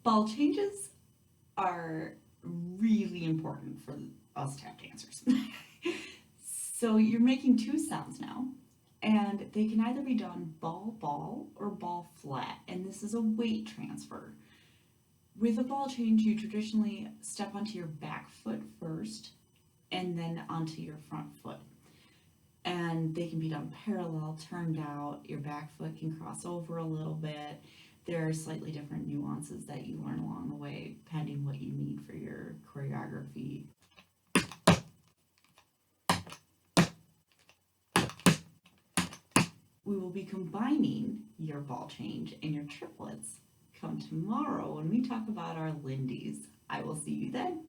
Ball changes are really important for us tap dancers. So you're making two sounds now, and they can either be done ball ball or ball flat, and this is a weight transfer. With a ball change, you traditionally step onto your back foot first and then onto your front foot. And they can be done parallel, turned out. Your back foot can cross over a little bit. There are slightly different nuances that you learn along the way, depending what you need for your choreography. We will be combining your ball change and your triplets come tomorrow when we talk about our Lindies. I will see you then.